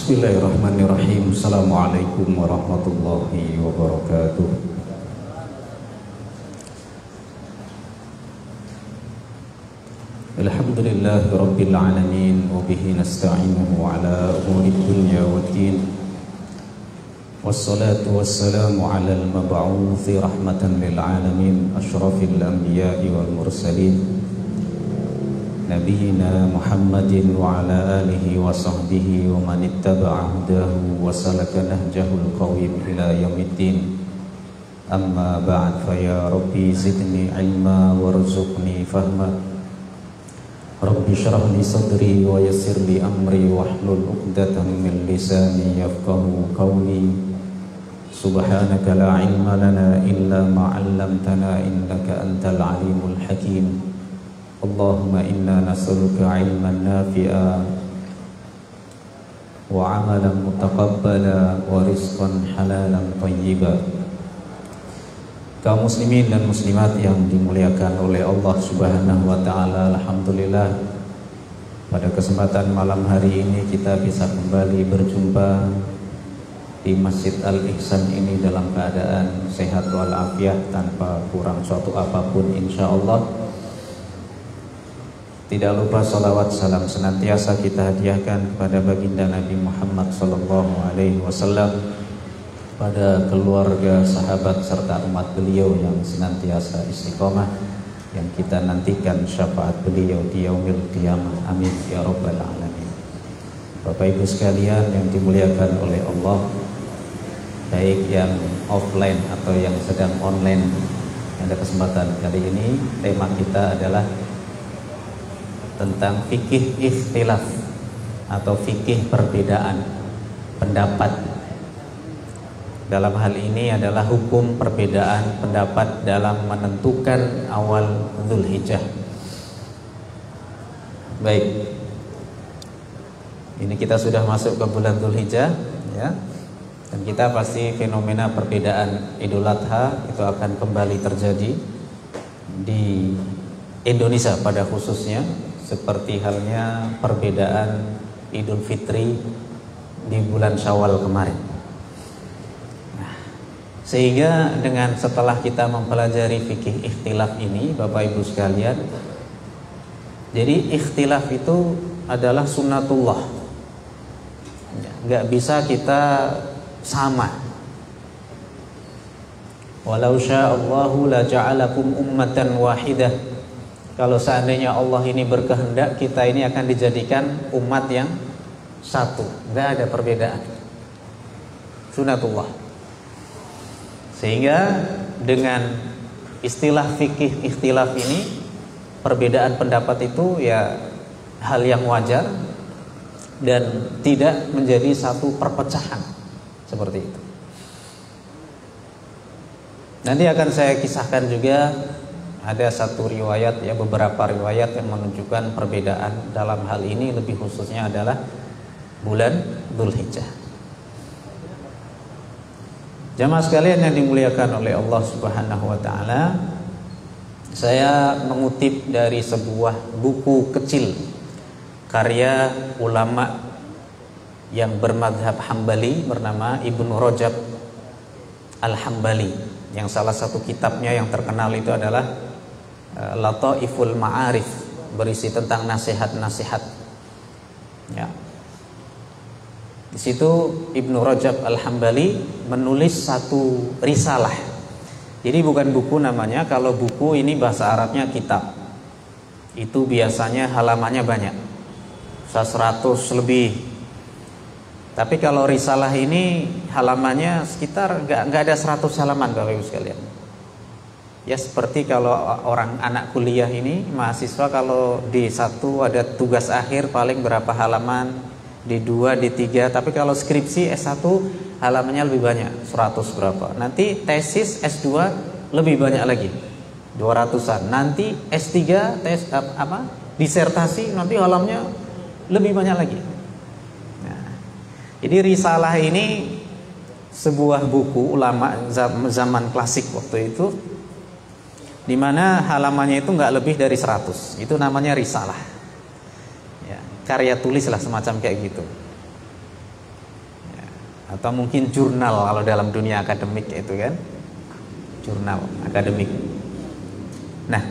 Bismillahirrahmanirrahim. Assalamualaikum warahmatullahi wabarakatuh. Alhamdulillahi rabbil alamin wa bihi nasta'inuhu ala umuri dunya waddin. Wassalatu wassalamu ala al-mab'uthi rahmatan lil alamin asyrafil anbiya'i wal mursalin Nabiyyina Muhammadin wa ala alihi wa sahbihi wa man ittaba'a hudahu wa salaka nahjahul qawim ila yaumiddin. Amma ba'd, fa ya rabbi zidni ilma warzuqni fahma. Rabbi shrah li sadri wa yassir li amri wahlul 'uqdatam min lisani yafqahu qawli. Subhanaka la ilma lana illa ma 'allamtana innaka antal alimul hakim. Allahumma inna nas'aluka ilman nafi'a wa amalan mutaqabbala wa rizqan halalan thayyiba. Kaum muslimin dan muslimat yang dimuliakan oleh Allah Subhanahu wa taala, alhamdulillah pada kesempatan malam hari ini kita bisa kembali berjumpa di Masjid Al-Ihsan ini dalam keadaan sehat walafiat tanpa kurang suatu apapun insyaallah. Tidak lupa salawat salam senantiasa kita hadiahkan kepada baginda Nabi Muhammad sallallahu alaihi wasallam, pada keluarga, sahabat serta umat beliau yang senantiasa istiqomah, yang kita nantikan syafaat beliau di yaumil qiyamah. Amin ya rabbal alamin. Bapak Ibu sekalian yang dimuliakan oleh Allah, baik yang offline atau yang sedang online, pada kesempatan kali ini tema kita adalah tentang fikih ikhtilaf atau fikih perbedaan pendapat. Dalam hal ini adalah hukum perbedaan pendapat dalam menentukan awal Dzulhijjah. Baik, ini kita sudah masuk ke bulan Dzulhijjah, ya, dan kita pasti fenomena perbedaan Idul Adha itu akan kembali terjadi di Indonesia pada khususnya, seperti halnya perbedaan Idul Fitri di bulan Syawal kemarin. Nah, sehingga dengan setelah kita mempelajari fikih ikhtilaf ini, Bapak Ibu sekalian, jadi ikhtilaf itu adalah sunnatullah, nggak bisa kita sama. Walau sya'allahu la ja'alakum ummatan wahidah. Kalau seandainya Allah ini berkehendak, kita ini akan dijadikan umat yang satu, nggak ada perbedaan. Sunnatullah. Sehingga dengan istilah fikih ikhtilaf ini, perbedaan pendapat itu ya hal yang wajar dan tidak menjadi satu perpecahan seperti itu. Nanti akan saya kisahkan juga. Ada satu riwayat, ya, beberapa riwayat yang menunjukkan perbedaan dalam hal ini, lebih khususnya adalah bulan Dzulhijjah. Jamaah sekalian yang dimuliakan oleh Allah Subhanahu wa taala, saya mengutip dari sebuah buku kecil karya ulama yang bermadhab Hambali bernama Ibnu Rajab Al-Hambali, yang salah satu kitabnya yang terkenal itu adalah Lataiful Ma'arif, berisi tentang nasihat-nasihat. Ya. Di situ Ibnu Rajab Al-Hambali menulis satu risalah. Jadi bukan buku namanya, kalau buku ini bahasa Arabnya kitab. Itu biasanya halamannya banyak, 100 lebih. Tapi kalau risalah ini halamannya sekitar nggak ada 100 halaman, Bapak Ibu sekalian. Ya seperti kalau orang anak kuliah ini, mahasiswa, kalau di satu ada tugas akhir paling berapa halaman, di dua, di tiga. Tapi kalau skripsi S1 halamannya lebih banyak, 100 berapa. Nanti tesis S2 lebih banyak lagi, 200-an. Nanti S3 disertasi nanti halamannya lebih banyak lagi. Nah, jadi risalah ini sebuah buku ulama zaman klasik waktu itu, di mana halamannya itu nggak lebih dari 100. Itu namanya risalah. Ya, karya tulis lah semacam kayak gitu. atau mungkin jurnal kalau dalam dunia akademik itu kan, jurnal akademik. Nah,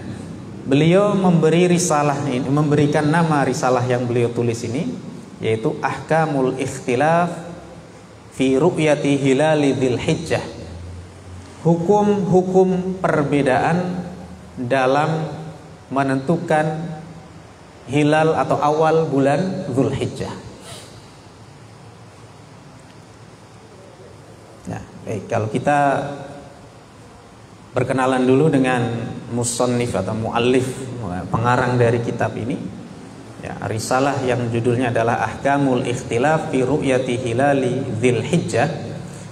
beliau memberi risalah ini, memberikan nama risalah yang beliau tulis ini, yaitu Ahkamul Ikhtilaf fi Ru'yati Hilali Dzulhijjah. Hukum-hukum perbedaan dalam menentukan hilal atau awal bulan Dzulhijjah. Nah, baik, kalau kita berkenalan dulu dengan musannif atau muallif, pengarang dari kitab ini, ya, risalah yang judulnya adalah Ahkamul Ikhtilaf fi Ru'yati Hilali Dzulhijjah,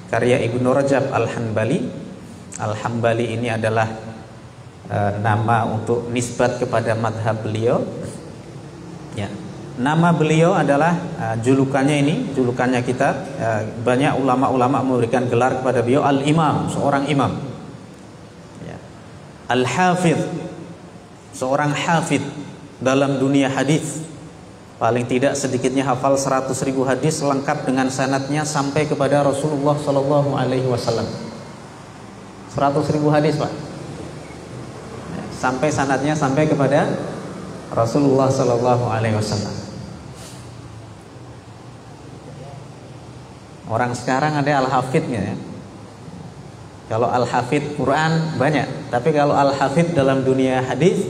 karya Ibnu Rajab Al-Hanbali. Al-Hambali ini adalah nama untuk nisbat kepada madhab beliau. Ya, nama beliau adalah julukannya kita, banyak ulama-ulama memberikan gelar kepada beliau Al-Imam, seorang imam. Ya. Al-Hafidh, seorang hafidh dalam dunia hadis. Paling tidak sedikitnya hafal 100.000 hadis lengkap dengan sanadnya sampai kepada Rasulullah Sallallahu Alaihi Wasallam. 100.000 hadis, Pak. Sampai sanadnya sampai kepada Rasulullah Sallallahu Alaihi Wasallam. Orang sekarang ada al-hafidnya ya. Kalau al-hafid Quran banyak, tapi kalau al-hafid dalam dunia hadis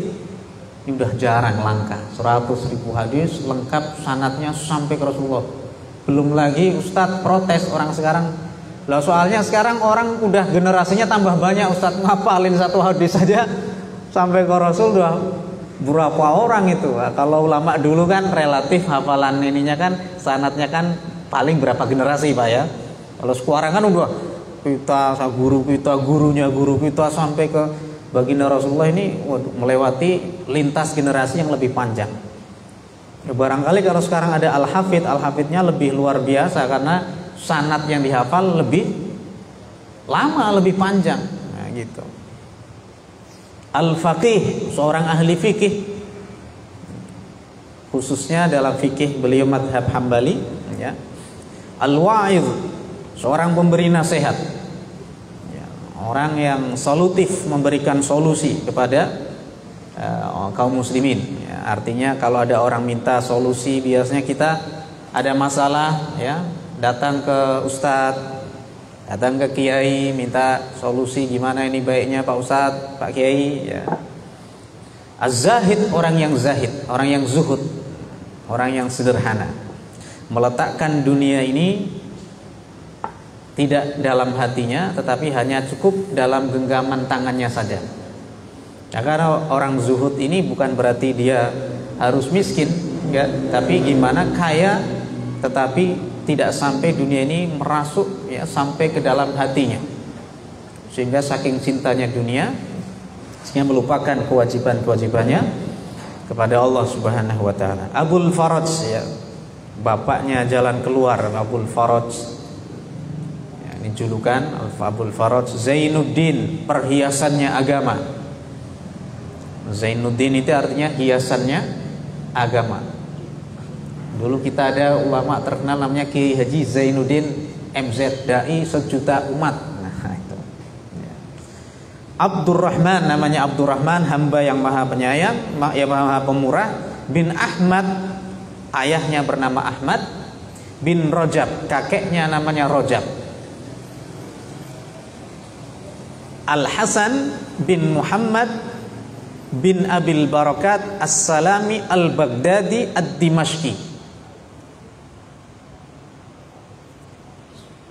ini udah jarang, langka. 100.000 hadis lengkap sanadnya sampai ke Rasulullah. Belum lagi Ustadz protes orang sekarang. Lah soalnya sekarang orang udah generasinya tambah banyak, Ustadz ngapalin satu hadis saja sampai ke Rasul udah berapa orang itu. Kalau ulama dulu kan relatif hafalan ininya kan, sanadnya kan paling berapa generasi, Pak ya. Kalau sekarang kan udah kita guru kita, gurunya guru kita sampai ke baginda Rasulullah ini melewati lintas generasi yang lebih panjang. Ya, barangkali kalau sekarang ada al-hafidh, al-hafidhnya lebih luar biasa karena sanad yang dihafal lebih lama, lebih panjang. Nah, gitu. Al-faqih, seorang ahli fikih, khususnya dalam fikih beliau madhab Hambali, ya. Al-wa'idh, seorang pemberi nasihat, ya, orang yang solutif, memberikan solusi kepada kaum muslimin, ya. Artinya kalau ada orang minta solusi, biasanya kita ada masalah, ya, datang ke ustadz, datang ke kiai, minta solusi gimana ini baiknya Pak Ustadz, Pak Kiai, ya. Az-zahid, orang yang zahid, orang yang zuhud, orang yang sederhana, meletakkan dunia ini tidak dalam hatinya, tetapi hanya cukup dalam genggaman tangannya saja. Nah, karena orang zuhud ini bukan berarti dia harus miskin, ya, tapi gimana kaya tetapi tidak sampai dunia ini merasuk, ya, sampai ke dalam hatinya, sehingga saking cintanya dunia sehingga melupakan kewajiban-kewajibannya kepada Allah Subhanahu wa taala. Abul Faraj, ya, bapaknya jalan keluar, Abul Faraj, ya, ini julukan Abul Faraj. Zainuddin, perhiasannya agama. Zainuddin itu artinya hiasannya agama. Dulu kita ada ulama terkenal namanya Kiai Haji Zainuddin MZ, dai sejuta umat. Nah, itu. Ya. Abdurrahman, namanya Abdurrahman, hamba yang maha penyayang, yang maha pemurah. Bin Ahmad, ayahnya bernama Ahmad. Bin Rajab, kakeknya namanya Rajab. Al-Hasan bin Muhammad bin Abil Barakat As-Salami Al-Baghdadi Ad-Dimashqi.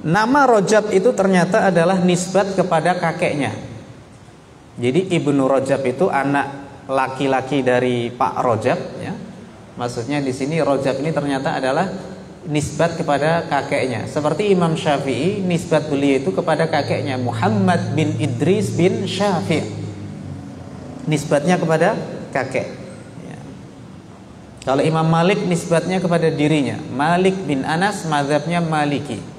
Nama Rajab itu ternyata adalah nisbat kepada kakeknya. Jadi Ibnu Rajab itu anak laki-laki dari Pak Rajab, ya. Maksudnya di sini Rajab ini ternyata adalah nisbat kepada kakeknya. Seperti Imam Syafi'i, nisbat beliau itu kepada kakeknya Muhammad bin Idris bin Syafi'. Nisbatnya kepada kakek. Ya. Kalau Imam Malik nisbatnya kepada dirinya, Malik bin Anas, mazhabnya Maliki.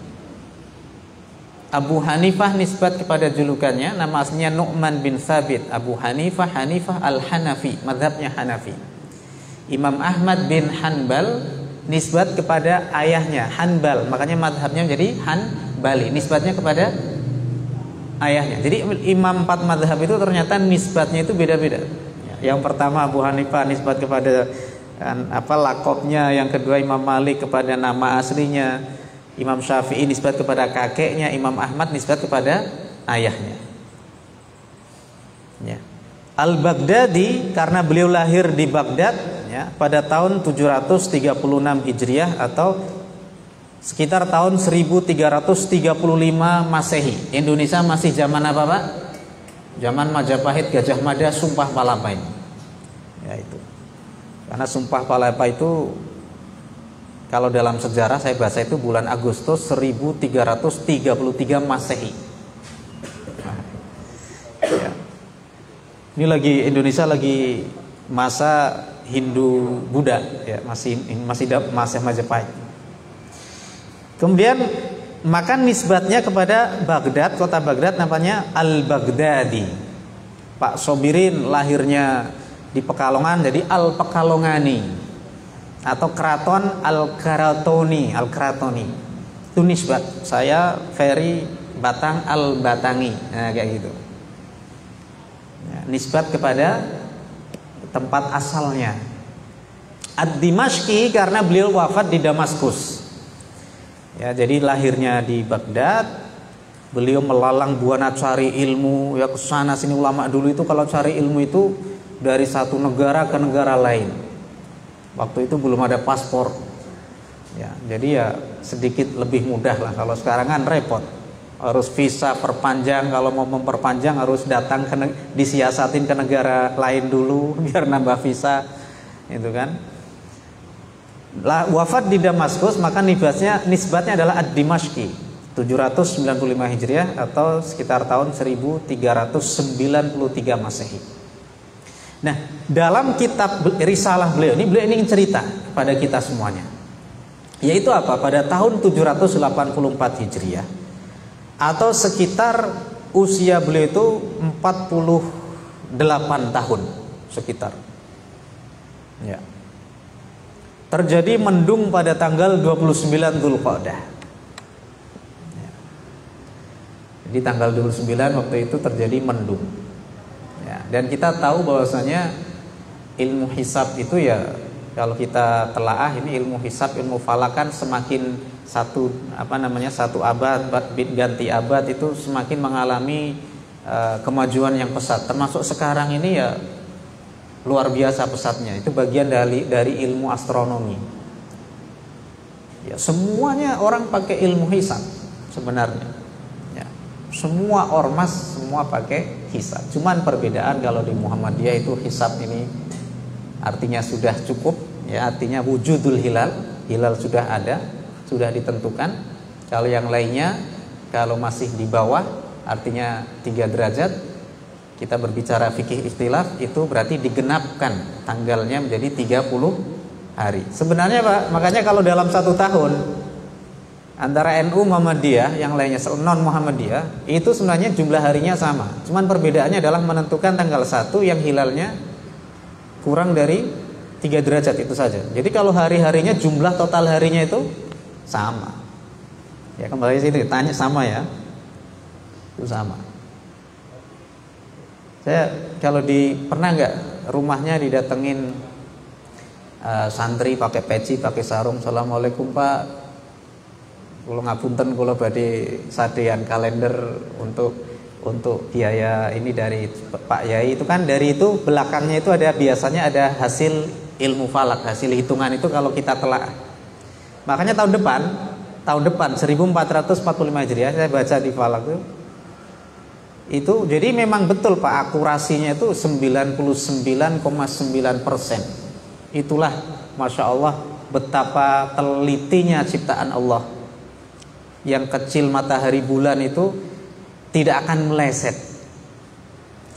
Abu Hanifah nisbat kepada julukannya, nama aslinya Nu'man bin Thabit. Abu Hanifah, Hanifah al-Hanafi, mazhabnya Hanafi. Imam Ahmad bin Hanbal nisbat kepada ayahnya Hanbal, makanya madhabnya menjadi Hanbali, nisbatnya kepada ayahnya. Jadi imam 4 madhab itu ternyata nisbatnya itu beda-beda. Yang pertama Abu Hanifah nisbat kepada lakopnya, yang kedua Imam Malik kepada nama aslinya, Imam Syafi'i nisbat kepada kakeknya, Imam Ahmad nisbat kepada ayahnya. Ya. Al-Baghdadi karena beliau lahir di Baghdad ya, pada tahun 736 Hijriah atau sekitar tahun 1335 Masehi. Indonesia masih zaman apa, Pak? Zaman Majapahit, Gajah Mada, Sumpah Palapa ini. Ya itu. Karena Sumpah Palapa itu kalau dalam sejarah saya baca itu bulan Agustus 1333 Masehi. Nah, ya. Ini lagi Indonesia lagi masa Hindu Buddha ya, masih masa Majapahit. Kemudian maka nisbatnya kepada Baghdad, kota Baghdad namanya Al-Baghdadi. Pak Sobirin lahirnya di Pekalongan jadi Al-Pekalongani atau Keraton Al-Karatoni. Itu nisbat. Saya Ferry Batang Al-Batangi. Nah, kayak gitu. Ya, nisbat kepada tempat asalnya. Ad-Dimashqi karena beliau wafat di Damaskus. Ya, jadi lahirnya di Baghdad, beliau melalang buana cari ilmu ya, kesana sini. Ulama dulu itu kalau cari ilmu itu dari satu negara ke negara lain. Waktu itu belum ada paspor ya, jadi ya sedikit lebih mudah lah. Kalau sekarang kan repot, harus visa perpanjang, kalau mau memperpanjang harus datang disiasatin ke negara lain dulu biar nambah visa itu kan. Wafat di Damaskus, maka nisbatnya adalah Ad-Dimashqi 795 Hijriah atau sekitar tahun 1393 Masehi. Nah, dalam kitab risalah beliau ingin cerita pada kita semuanya. Yaitu apa? Pada tahun 784 Hijriah atau sekitar usia beliau itu 48 tahun sekitar. Ya. Terjadi mendung pada tanggal 29 Dzulqa'dah. Ya. Jadi tanggal 29 waktu itu terjadi mendung. Ya. Dan kita tahu bahwasanya ilmu hisab itu ya, kalau kita telaah ini ilmu hisab, ilmu falakan semakin satu abad ganti abad itu semakin mengalami kemajuan yang pesat. Termasuk sekarang ini ya luar biasa pesatnya. Itu bagian dari ilmu astronomi. Ya, semuanya orang pakai ilmu hisab sebenarnya. Ya, semua ormas semua pakai hisab. Cuman perbedaan kalau di Muhammadiyah itu hisab ini artinya sudah cukup, ya artinya wujudul hilal sudah ada, sudah ditentukan. Kalau yang lainnya kalau masih di bawah artinya 3 derajat. Kita berbicara fikih ikhtilaf itu berarti digenapkan tanggalnya menjadi 30 hari. Sebenarnya Pak, makanya kalau dalam 1 tahun antara NU Muhammadiyah yang lainnya non Muhammadiyah itu sebenarnya jumlah harinya sama. Cuman perbedaannya adalah menentukan tanggal 1 yang hilalnya kurang dari 3 derajat itu saja. Jadi kalau hari-harinya jumlah total harinya itu sama. Ya kembali sini tanya sama ya. Itu sama. Saya kalau pernah nggak rumahnya didatengin santri pakai peci, pakai sarung, assalamualaikum Pak, kalau ngapunten kalau badhe sadean kalender untuk biaya ini dari Pak Yai itu kan, dari itu belakangnya itu ada biasanya ada hasil ilmu falak, hasil hitungan itu kalau kita telah. Makanya tahun depan 1445 Hijriah saya baca di falak itu jadi memang betul Pak, akurasinya itu 99,9%. Itulah Masya Allah betapa telitinya ciptaan Allah. Yang kecil matahari bulan itu tidak akan meleset.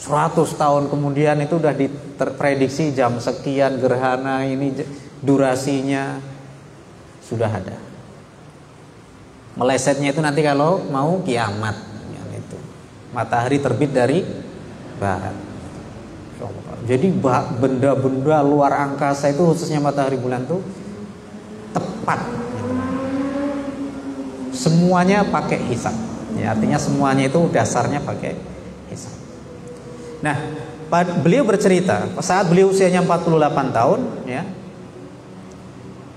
100 tahun kemudian itu sudah diprediksi jam sekian gerhana ini durasinya sudah ada. Melesetnya itu nanti kalau mau kiamat. Matahari terbit dari barat. Jadi benda-benda luar angkasa itu khususnya matahari bulan itu tepat gitu. Semuanya pakai hisab ya, artinya semuanya itu dasarnya pakai hisab. Nah, beliau bercerita saat beliau usianya 48 tahun ya,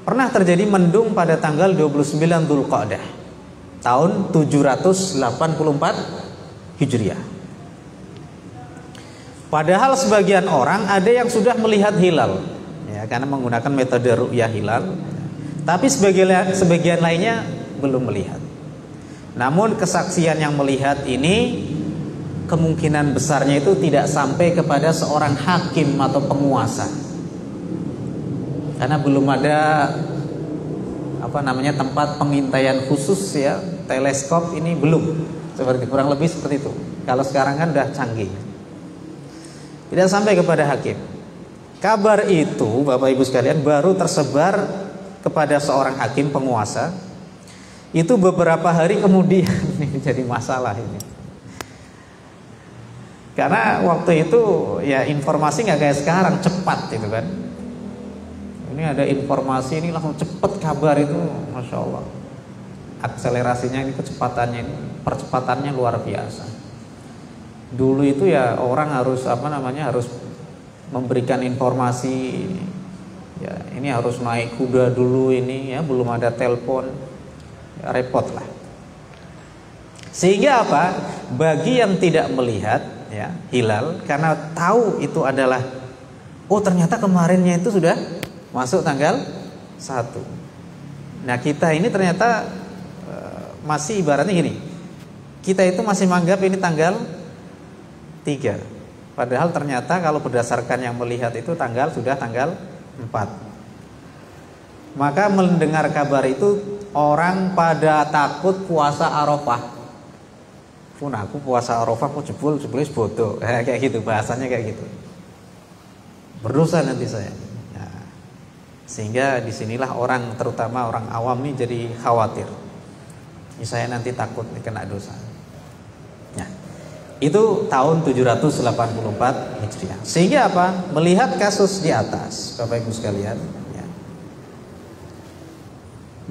pernah terjadi mendung pada tanggal 29 Dzulqa'dah tahun 784 Hijriah. Padahal sebagian orang ada yang sudah melihat hilal ya, karena menggunakan metode ru'yah hilal, tapi sebagian lainnya belum melihat. Namun kesaksian yang melihat ini kemungkinan besarnya itu tidak sampai kepada seorang hakim atau penguasa, karena belum ada tempat pengintaian khusus ya, teleskop ini belum, kurang lebih seperti itu. Kalau sekarang kan udah canggih. Tidak sampai kepada hakim. Kabar itu Bapak Ibu sekalian baru tersebar kepada seorang hakim penguasa. Itu beberapa hari kemudian. Ini jadi masalah ini. Karena waktu itu ya informasi nggak kayak sekarang cepat gitu kan. Ini ada informasi ini langsung cepat kabar itu, Masya Allah. Akselerasinya ini, percepatannya luar biasa. Dulu itu ya orang harus harus memberikan informasi ya, ini harus naik kuda dulu ini ya, belum ada telepon ya, repot lah. Sehingga apa? Bagi yang tidak melihat ya hilal, karena tahu itu adalah ternyata kemarinnya itu sudah masuk tanggal 1. Nah, kita ini ternyata masih ibaratnya gini. Kita itu masih menganggap ini tanggal 3. Padahal ternyata kalau berdasarkan yang melihat itu sudah tanggal 4. Maka mendengar kabar itu orang pada takut puasa Arafah. Aku puasa Arafah kok jebol bodoh. Kayak gitu bahasanya, kayak gitu. Berdosa nanti saya. Nah, sehingga disinilah orang, terutama orang awam nih jadi khawatir. Ini saya nanti takut kena dosa. Nah, itu tahun 784 Hijriah. Sehingga apa? Melihat kasus di atas, Bapak Ibu sekalian ya.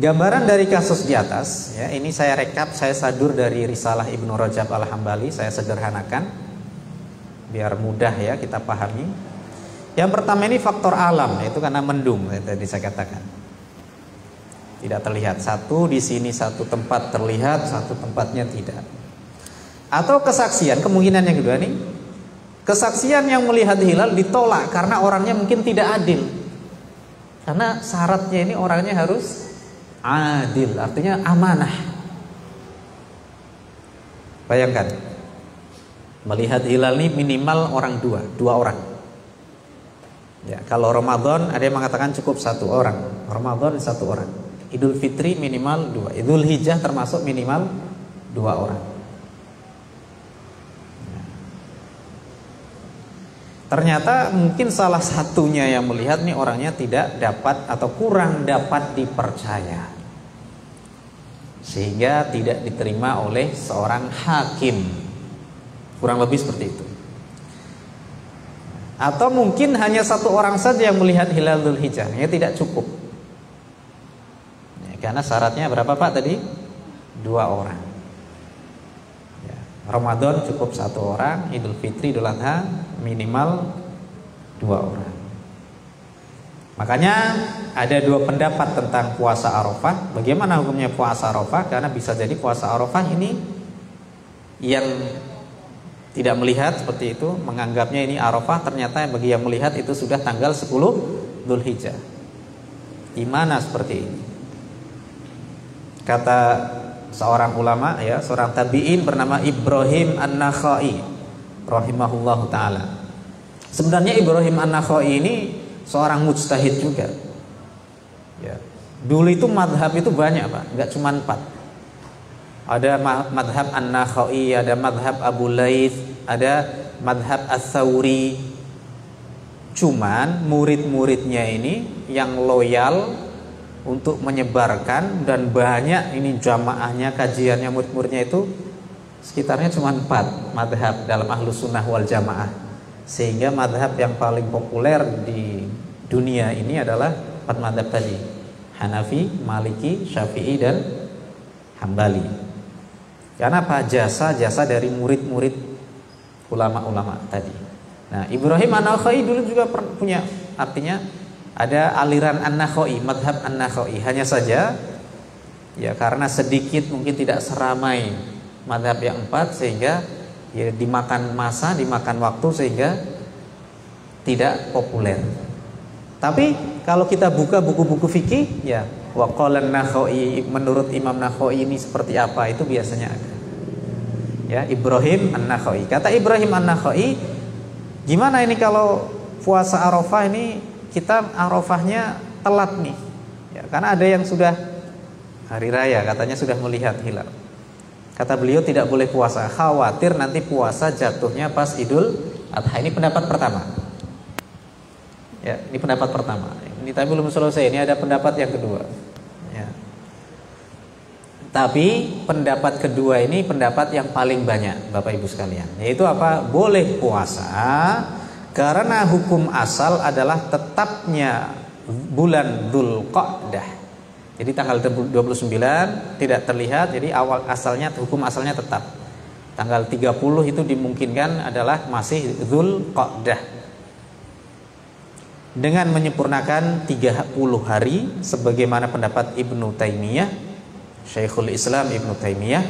Gambaran dari kasus di atas ya, ini saya rekap, saya sadur dari Risalah Ibnu Rajab Al-Hambali, saya sederhanakan biar mudah ya kita pahami. Yang pertama ini faktor alam, yaitu karena mendung ya, tadi saya katakan. Tidak terlihat, satu di sini satu tempat terlihat, satu tempatnya tidak. Atau kesaksian, kemungkinan yang kedua nih, kesaksian yang melihat hilal ditolak karena orangnya mungkin tidak adil. Karena syaratnya ini orangnya harus adil, artinya amanah. Bayangkan, melihat hilal ini minimal orang dua orang. Ya, kalau Ramadan ada yang mengatakan cukup 1 orang, Ramadan 1 orang. Idul Fitri minimal 2, Idul Hijjah termasuk minimal 2 orang. Ternyata mungkin salah satunya yang melihat nih orangnya tidak dapat atau kurang dapat dipercaya, sehingga tidak diterima oleh seorang hakim. Kurang lebih seperti itu. Atau mungkin hanya 1 orang saja yang melihat hilal Dzulhijjah, ya tidak cukup ya, karena syaratnya berapa Pak tadi? 2 orang ya, Ramadan cukup 1 orang, Idul Fitri, Idul Adha minimal 2 orang. Makanya ada 2 pendapat tentang puasa Arafah. Bagaimana hukumnya puasa Arafah? Karena bisa jadi puasa Arafah ini yang tidak melihat seperti itu menganggapnya ini Arafah, ternyata bagi yang melihat itu sudah tanggal 10 Dzulhijjah. Gimana seperti ini? Kata seorang ulama ya, seorang tabi'in bernama Ibrahim An-Nakhai rahimahullahu taala. Sebenarnya Ibrahim An-Nakhai ini seorang mujtahid juga. Ya. Dulu itu madhab itu banyak Pak, enggak cuma 4. Ada madhab An-Nakhai, ada madhab Abu Laits, ada madhab Ats-Tsauri. Cuman murid-muridnya ini yang loyal untuk menyebarkan dan banyak ini jamaahnya, kajiannya, murid-muridnya itu sekitarnya cuma 4 madhab dalam Ahlus Sunnah wal Jamaah. Sehingga madhab yang paling populer di dunia ini adalah 4 madhab tadi. Hanafi, Maliki, Syafi'i dan Hambali. Karena apa? Jasa-jasa dari murid-murid ulama-ulama tadi. Nah, Ibrahim An-Nakhai dulu juga punya, artinya ada aliran An-Nakhai, madhab An-Nakhai. Hanya saja ya karena sedikit mungkin tidak seramai madhab yang 4 sehingga ya dimakan masa, dimakan waktu sehingga tidak populer. Tapi kalau kita buka buku-buku fikih ya wa qala An-Nakhai, menurut Imam Nakhai ini seperti apa, itu biasanya ada. Ya, Ibrahim An-Nakhai. Kata Ibrahim An-Nakhai, gimana ini kalau puasa Arafah ini kita Arafahnya telat nih. Ya, karena ada yang sudah hari raya katanya sudah melihat hilal. Kata beliau tidak boleh puasa, khawatir nanti puasa jatuhnya pas Idul Adha. Ini pendapat pertama. Ya, ini pendapat pertama. Ini tapi belum selesai. Ini ada pendapat yang kedua. Ya. Tapi pendapat kedua ini pendapat yang paling banyak, Bapak Ibu sekalian. Yaitu apa? Boleh puasa karena hukum asal adalah tetapnya bulan Dzulqa'dah. Jadi tanggal 29 tidak terlihat, jadi hukum asalnya tetap. Tanggal 30 itu dimungkinkan adalah masih Dzulqa'dah. Dengan menyempurnakan 30 hari sebagaimana pendapat Ibnu Taimiyah, Syekhul Islam Ibnu Taimiyah,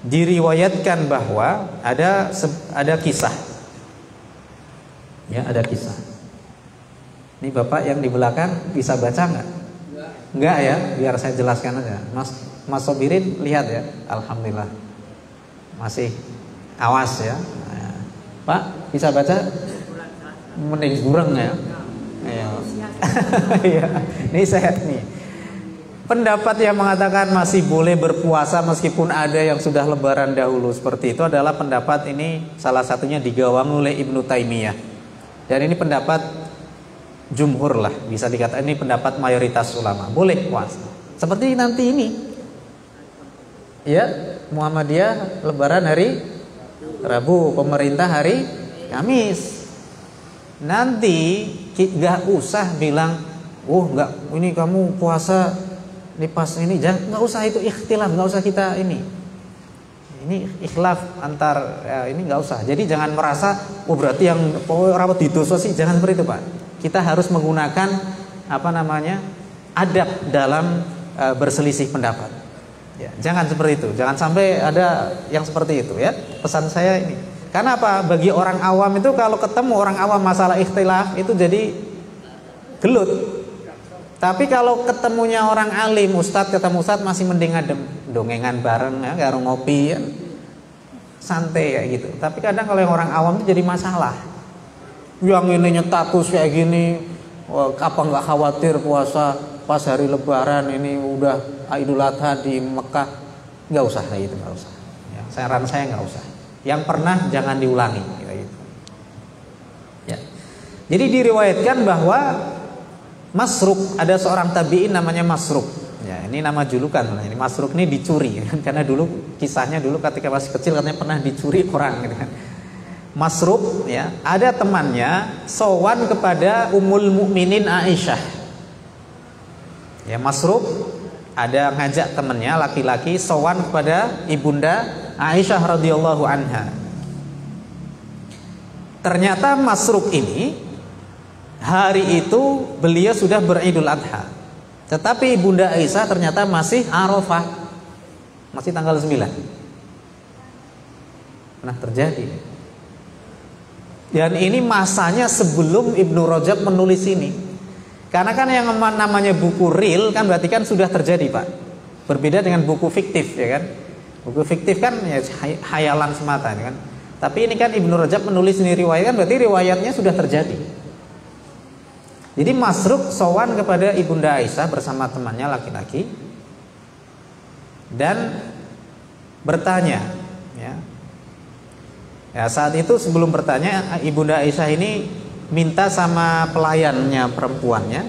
diriwayatkan bahwa ada kisah. Ya, ada kisah. Ini Bapak yang di belakang bisa baca enggak? Enggak ya, biar saya jelaskan aja. Mas Sobirin lihat ya, alhamdulillah. Masih awas ya. Nah, Pak, bisa baca? Mending bureng ya. Ayo. Ya, ini sehat nih. Pendapat yang mengatakan masih boleh berpuasa meskipun ada yang sudah lebaran dahulu seperti itu adalah pendapat ini salah satunya digawang oleh Ibnu Taimiyah. Dan ini pendapat jumhur lah, bisa dikatakan ini pendapat mayoritas ulama, boleh puasa. Seperti nanti ini. Ya, Muhammadiyah lebaran hari Rabu, pemerintah hari Kamis. Nanti nggak usah bilang, "Oh, nggak, ini kamu puasa di pas ini." Jangan, nggak usah itu ikhtilaf, nggak usah kita ini ikhlaf antar ini nggak usah. Jadi jangan merasa berarti yang rawat didosa sih, jangan seperti itu, Pak. Kita harus menggunakan adab dalam berselisih pendapat. Ya, jangan seperti itu. Jangan sampai ada yang seperti itu ya. Pesan saya ini. Karena apa? Bagi orang awam itu kalau ketemu orang awam masalah ikhtilaf itu jadi gelut. Tapi kalau ketemunya orang alim, ustadz ketemu ustadz masih mending adem, dongengan bareng ya, karo ngopi ya. Santai kayak gitu. Tapi kadang kalau yang orang awam itu jadi masalah. Yang ininya status kayak gini, apa nggak khawatir puasa pas hari Lebaran ini udah Idul Adha di Mekah? Nggak usah kayak gitu, nggak usah. Ya, saran saya nggak usah. Yang pernah jangan diulangi. Gitu. Ya. Jadi diriwayatkan bahwa Masruk, ada seorang tabi'in namanya Masruk. Ya, ini nama julukan. Ini Masruk ini dicuri karena dulu kisahnya dulu ketika masih kecil katanya pernah dicuri orang gitu kan. Masruk ya, ada temannya sowan kepada Ummul Mukminin Aisyah. Ya, Masruk ada ngajak temannya laki-laki sowan kepada ibunda Aisyah radhiyallahu anha. Ternyata Masruk ini hari itu beliau sudah beridul adha, tetapi ibunda Aisyah ternyata masih Arafah, masih tanggal 9. Pernah terjadi. Dan ini masanya sebelum Ibnu Rajab menulis ini. Karena kan yang namanya buku real kan berarti kan sudah terjadi, Pak. Berbeda dengan buku fiktif ya kan. Buku fiktif kan ya hayalan semata ya kan. Tapi ini kan Ibnu Rajab menulis ini riwayat kan berarti riwayatnya sudah terjadi. Jadi Masruk sowan kepada ibunda Aisyah bersama temannya laki-laki dan bertanya, ya. Ya, saat itu sebelum bertanya, ibunda Aisyah ini minta sama pelayannya perempuannya,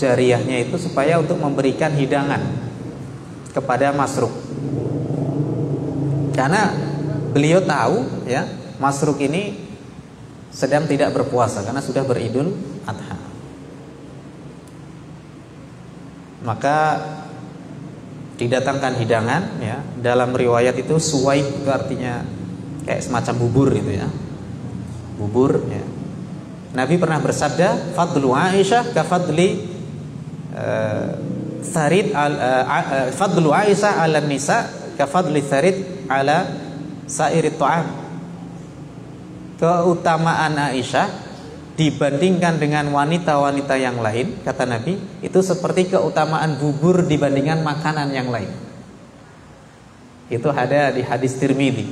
jariyahnya itu supaya untuk memberikan hidangan kepada Masruk. Karena beliau tahu, ya, Masruk ini sedang tidak berpuasa karena sudah beridul adha. maka didatangkan hidangan, ya. Dalam riwayat itu suwaik itu artinya kayak semacam bubur gitu ya. Bubur, ya. Nabi pernah bersabda, fadlu Aisyah ka fadli tharid fadlu Aisyah ala nisa ka fadli tharid ala sairit ta'am. Keutamaan Aisyah dibandingkan dengan wanita-wanita yang lain, kata Nabi, itu seperti keutamaan bubur dibandingkan makanan yang lain. Itu ada di hadis Tirmidzi.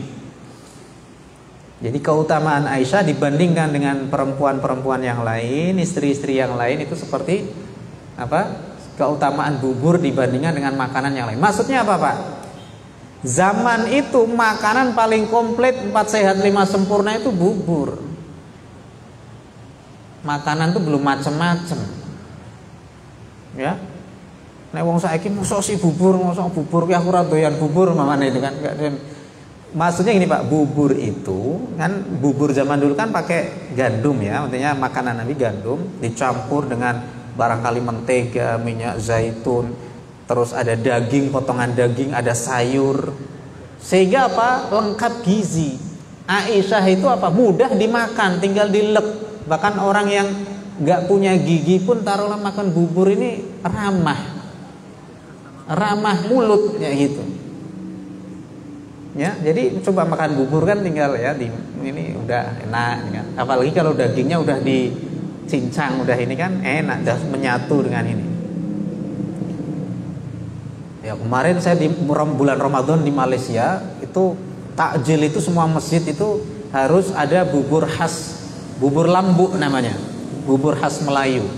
Jadi keutamaan Aisyah dibandingkan dengan perempuan-perempuan yang lain, istri-istri yang lain, itu seperti apa? Keutamaan bubur dibandingkan dengan makanan yang lain. Maksudnya apa, Pak? Zaman itu makanan paling komplit, 4 sehat 5 sempurna itu bubur. Makanan tuh belum macem-macem, ya. Nek wong saiki mosok si bubur, mosok bubur ki aku ora doyan bubur mamane itu kan. Maksudnya gini Pak, bubur itu kan, bubur zaman dulu kan pakai gandum ya, artinya makanan Nabi gandum dicampur dengan barangkali mentega, minyak zaitun, terus ada daging, potongan daging, ada sayur, sehingga apa? Lengkap gizi. Aisyah itu apa? Mudah dimakan, tinggal dilep. Bahkan orang yang nggak punya gigi pun taruhlah makan bubur ini ramah mulut ya gitu. Ya, jadi coba makan bubur kan tinggal ya ini udah enak kan. Apalagi kalau dagingnya udah dicincang, udah ini kan enak, udah menyatu dengan ini. Ya kemarin saya di bulan Ramadan di Malaysia itu takjil itu semua masjid itu harus ada bubur khas. Bubur lambuk namanya, bubur khas Melayu.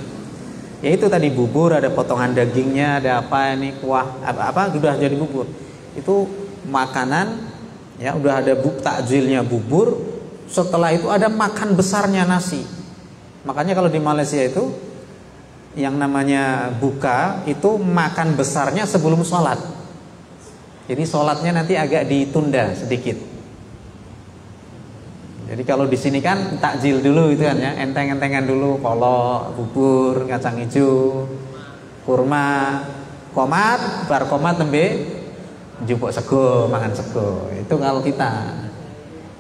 Yaitu tadi bubur, ada potongan dagingnya, ada apa ini kuah, apa sudah jadi bubur. Itu makanan, ya udah ada takjilnya bubur. Setelah itu ada makan besarnya nasi. Makanya kalau di Malaysia itu yang namanya buka itu makan besarnya sebelum sholat. Jadi sholatnya nanti agak ditunda sedikit. Jadi kalau di sini kan takjil dulu itu kan ya, enteng-entengan dulu, kolok, bubur, kacang hijau, kurma, komat, bar komat tembe, jupuk sego, makan sego. Itu kalau kita.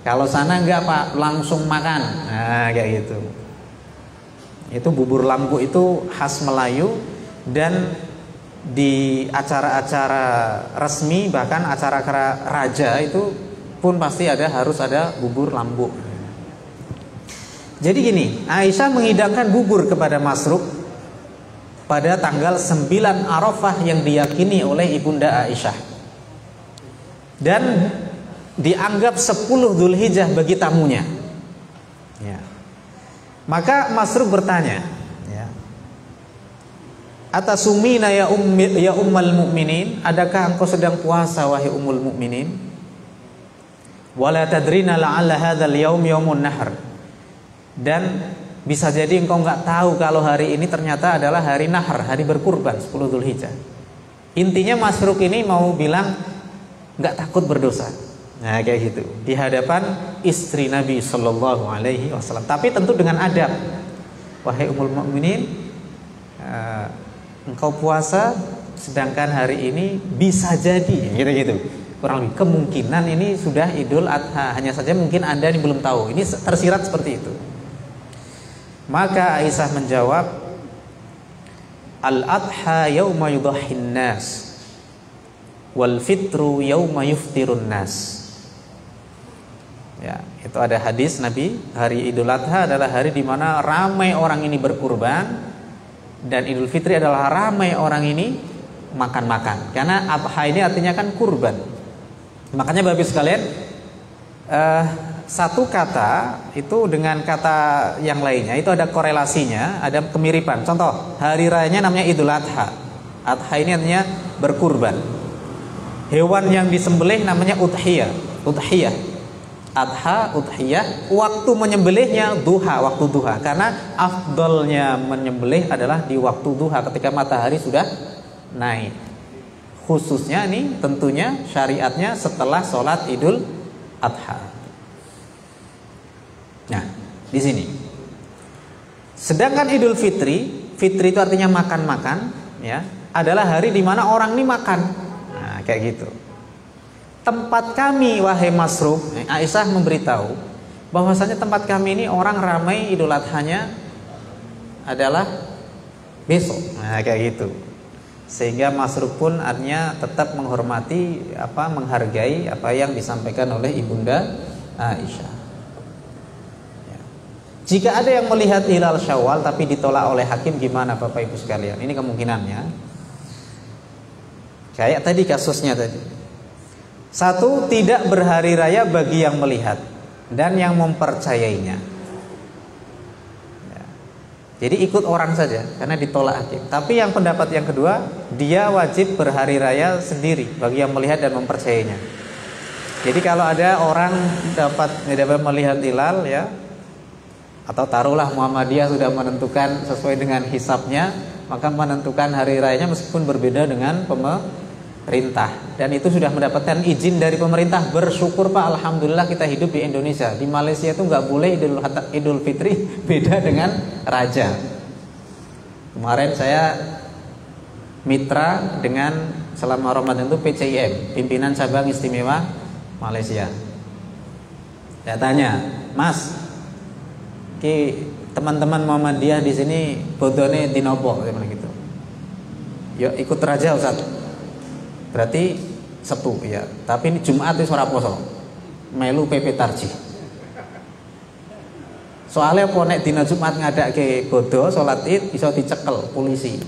Kalau sana enggak Pak, langsung makan. Nah, kayak gitu. Itu bubur lampu itu khas Melayu, dan di acara-acara resmi bahkan acara raja itu pun pasti harus ada bubur lambuk. Jadi gini, Aisyah mengidamkan bubur kepada Masruq pada tanggal 9 Arafah yang diyakini oleh Ibunda Aisyah, dan dianggap 10 Dzulhijjah bagi tamunya, ya. Maka Masruq bertanya, ya, atasumina ya ummal mu'minin, adakah engkau sedang puasa wahai ummul mu'minin? Wala tadrina la'alla hadzal yaum yaumun nahr. Dan bisa jadi engkau enggak tahu kalau hari ini ternyata adalah hari nahr, hari berkurban 10 Dzulhijjah. Intinya Masruq ini mau bilang enggak takut berdosa. Nah, kayak gitu. Di hadapan istri Nabi sallallahu alaihi wasallam. Tapi tentu dengan adab. Wahai ummul mukminin, engkau puasa sedangkan hari ini bisa jadi gitu-gitu. Kurang lebih kemungkinan ini sudah Idul Adha, hanya saja mungkin Anda ini belum tahu. Ini tersirat seperti itu. Maka Aisyah menjawab, al-adha yauma yudhahhin nas wal fitru yauma yuftirun nas. Ya, itu ada hadis Nabi, hari Idul Adha adalah hari di mana ramai orang ini berkurban, dan Idul Fitri adalah ramai orang ini makan-makan. Karena adha ini artinya kan kurban. Makanya Bapak sekalian, satu kata itu dengan kata yang lainnya itu ada korelasinya, ada kemiripan. Contoh, hari rayanya namanya Idul Adha. Adha ini artinya berkurban. Hewan yang disembelih namanya udhiyah. Udhiyah. Adha, udhiyah. Waktu menyembelihnya duha, waktu duha. Karena afdalnya menyembelih adalah di waktu duha, ketika matahari sudah naik. Khususnya ini tentunya syariatnya setelah sholat Idul Adha. Nah, di sini. Sedangkan Idul Fitri, Fitri itu artinya makan-makan, ya. adalah hari di mana orang ini makan. Nah, kayak gitu. Tempat kami wahai Masruq, Aisyah memberitahu bahwasanya tempat kami ini orang ramai Idul Adhanya adalah besok. Nah, kayak gitu. Sehingga Masruq pun artinya tetap menghormati menghargai apa yang disampaikan oleh Ibunda Aisyah. Ya. Jika ada yang melihat hilal Syawal tapi ditolak oleh hakim, gimana Bapak Ibu sekalian? Ini kemungkinannya. Kayak tadi kasusnya tadi. Satu, tidak berhari raya bagi yang melihat dan yang mempercayainya. Ya. Jadi ikut orang saja karena ditolak hakim. Tapi yang pendapat yang kedua, dia wajib berhari raya sendiri bagi yang melihat dan mempercayainya. Jadi kalau ada orang dapat melihat hilal ya, atau taruhlah Muhammadiyah sudah menentukan sesuai dengan hisabnya, maka menentukan hari rayanya meskipun berbeda dengan pemerintah, dan itu sudah mendapatkan izin dari pemerintah. Bersyukur Pak, alhamdulillah kita hidup di Indonesia. Di Malaysia itu nggak boleh Idul Fitri beda dengan raja. Kemarin saya mitra dengan selama Ramadan itu PCIM, Pimpinan Cabang Istimewa Malaysia. Saya tanya, Mas, teman-teman Muhammadiyah di sini bodone dinopo, saya bilang gitu. Yuk ikut raja Ustaz. Berarti Sabtu ya. Tapi ini Jumat itu ora poso. Melu PP Tarjih. Soalnya apa nek dina Jumat ngadake godo salat Id iso dicekel polisi.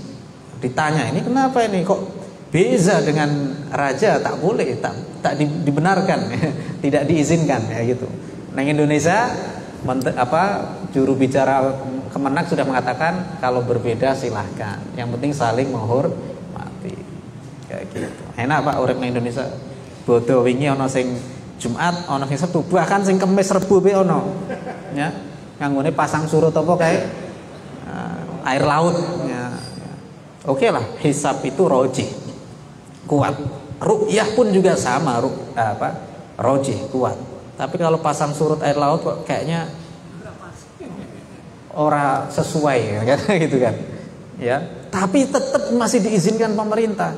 Ditanya, ini kenapa ini kok beza dengan raja? Tak boleh, tak dibenarkan, tidak diizinkan ya gitu. Nah, Indonesia juru bicara Kemenak sudah mengatakan kalau berbeda silahkan. Yang penting saling menghormati. Kayak gitu. Enak Pak urip nang Indonesia. Bodo wingi ana sing Jumat, ana sing Sabtu, bahkan sing Kamis Rebo pe ana. Ya. Nganggone pasang surut apa kae air laut ya. Oke lah, hisab itu rojih. Kuat. Ru'yah pun juga sama, rojih, kuat. Tapi kalau pasang surut air laut kok kayaknya ora sesuai kan gitu kan. Ya. Tapi tetap masih diizinkan pemerintah.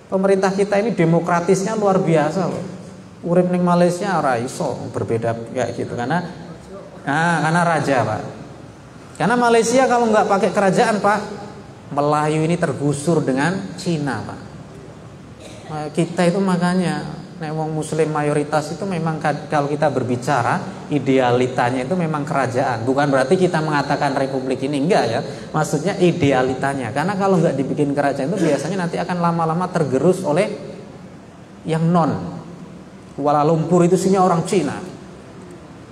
Pemerintah kita ini demokratisnya luar biasa loh. Urip ning Malaysia ora iso berbeda kayak gitu karena raja, Pak. Karena Malaysia kalau nggak pakai kerajaan, Pak, Melayu ini tergusur dengan Cina, Pak. Kita itu makanya nek wong muslim mayoritas itu memang kalau kita berbicara idealitanya itu memang kerajaan. Bukan berarti kita mengatakan republik ini, enggak ya. Maksudnya idealitanya. Karena kalau nggak dibikin kerajaan itu biasanya nanti akan lama-lama tergerus oleh yang non. Kuala Lumpur itu isinya orang Cina.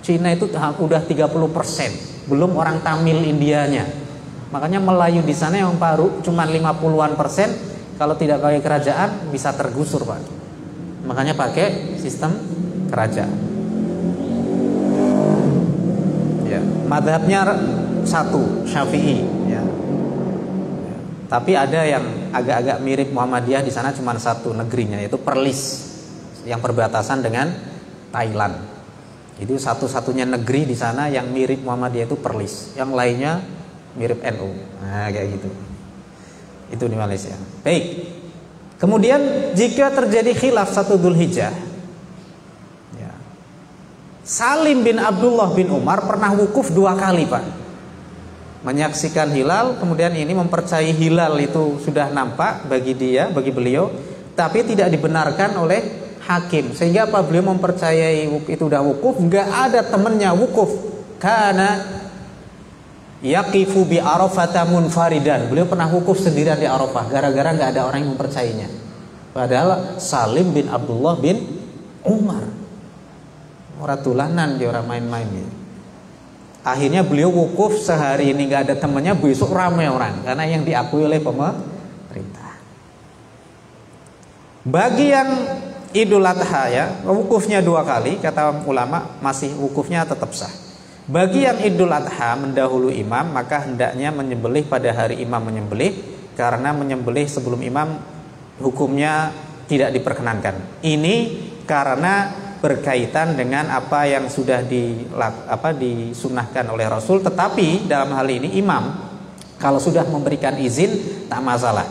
Cina itu udah 30%, belum orang Tamil Indianya. Makanya Melayu di sana yang baru cuma 50-an%, kalau tidak pakai kerajaan bisa tergusur, Pak. Makanya pakai sistem kerajaan. Ya, madhabnya satu, Syafi'i. Ya. Tapi ada yang agak-agak mirip Muhammadiyah di sana cuma satu negerinya, yaitu Perlis, yang perbatasan dengan Thailand. Itu satu-satunya negeri di sana yang mirip Muhammadiyah itu Perlis. Yang lainnya mirip NU. Nah, kayak gitu. Itu di Malaysia. Baik. Kemudian jika terjadi khilaf 1 Dzulhijjah, ya, Salim bin Abdullah bin Umar pernah wukuf 2 kali, Pak. Menyaksikan hilal, kemudian ini mempercayai hilal itu sudah nampak bagi beliau, tapi tidak dibenarkan oleh hakim. Sehingga apa, beliau mempercayai itu udah wukuf, nggak ada temennya wukuf. Karena yaqifu bi Arafata munfaridan. Beliau pernah wukuf sendirian di Arafah gara-gara nggak ada orang yang mempercayainya. Padahal Salim bin Abdullah bin Umar orang tulanan, dia orang main-main gitu. Akhirnya beliau wukuf sehari ini nggak ada temannya, besok ramai orang karena yang diakui oleh pemerintah. Bagi yang Idul Adha ya, wukufnya 2 kali, kata ulama masih wukufnya tetap sah. Bagi yang Idul Adha mendahului imam, maka hendaknya menyembelih pada hari imam menyembelih, karena menyembelih sebelum imam hukumnya tidak diperkenankan. Ini karena berkaitan dengan apa yang sudah disunahkan oleh Rasul. Tetapi dalam hal ini imam kalau sudah memberikan izin tak masalah.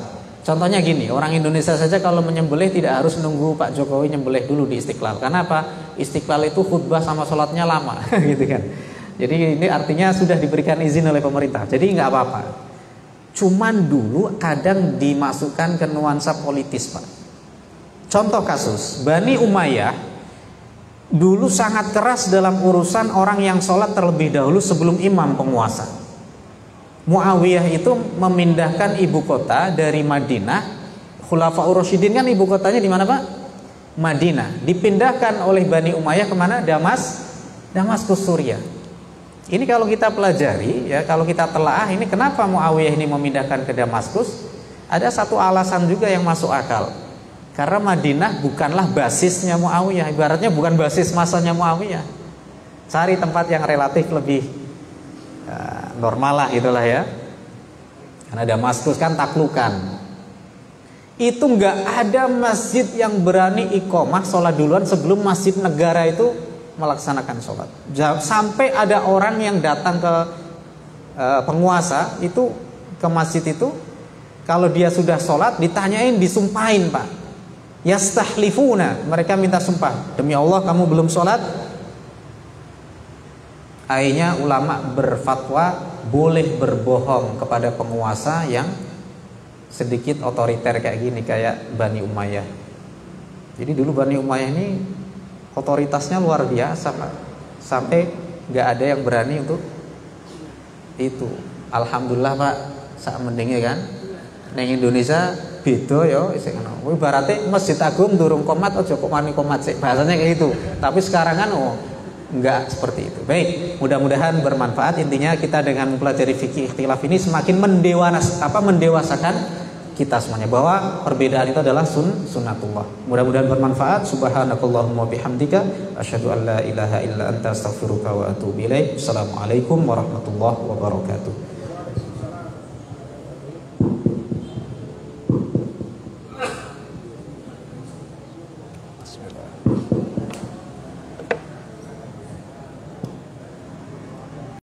Contohnya gini, orang Indonesia saja kalau menyembelih tidak harus nunggu Pak Jokowi nyembelih dulu di Istiqlal. Karena apa? Istiqlal itu khutbah sama sholatnya lama, gitu kan. Jadi ini artinya sudah diberikan izin oleh pemerintah. Jadi nggak apa-apa. Cuman dulu kadang dimasukkan ke nuansa politis, Pak. Contoh kasus, Bani Umayyah dulu sangat keras dalam urusan orang yang sholat terlebih dahulu sebelum imam penguasa. Muawiyah itu memindahkan ibu kota dari Madinah. Khulafaur Rasyidin kan ibu kotanya di mana, Pak? Madinah. Dipindahkan oleh Bani Umayyah kemana? Damaskus, Suriah. Ini kalau kita pelajari, ya, kalau kita telaah, ini kenapa Muawiyah ini memindahkan ke Damaskus? Ada satu alasan juga yang masuk akal. Karena Madinah bukanlah basisnya Muawiyah, ibaratnya bukan basis masanya Muawiyah. Cari tempat yang relatif lebih normal lah, itulah ya. Karena Damaskus kan taklukan. Itu nggak ada masjid yang berani iqomah sholat duluan sebelum masjid negara itu melaksanakan sholat. Sampai ada orang yang datang ke penguasa itu, ke masjid itu, kalau dia sudah sholat ditanyain, disumpahin, Pak. Yastahlifuna, mereka minta sumpah, demi Allah kamu belum sholat. Akhirnya ulama berfatwa boleh berbohong kepada penguasa yang sedikit otoriter kayak gini, kayak Bani Umayyah. Jadi dulu Bani Umayyah ini otoritasnya luar biasa, Pak. Sampai nggak ada yang berani untuk itu. Alhamdulillah, Pak, sak mendingnya kan. Neng Indonesia beda ya, isih ngono. Kuwi ibarate Masjid Agung durung komat aja kok mani komat sik. Bahasanya kayak gitu. Tapi sekarang kan enggak seperti itu. Baik, mudah-mudahan bermanfaat. Intinya kita dengan mempelajari fikih ikhtilaf ini semakin mendewasakan kita semuanya, bahwa perbedaan itu adalah sunnatullah. Mudah-mudahan bermanfaat. Subhanakallahumma bihamdika asyhadu an la ilaha illa anta astaghfiruka wa atubu ilaik. Assalamualaikum warahmatullahi wabarakatuh.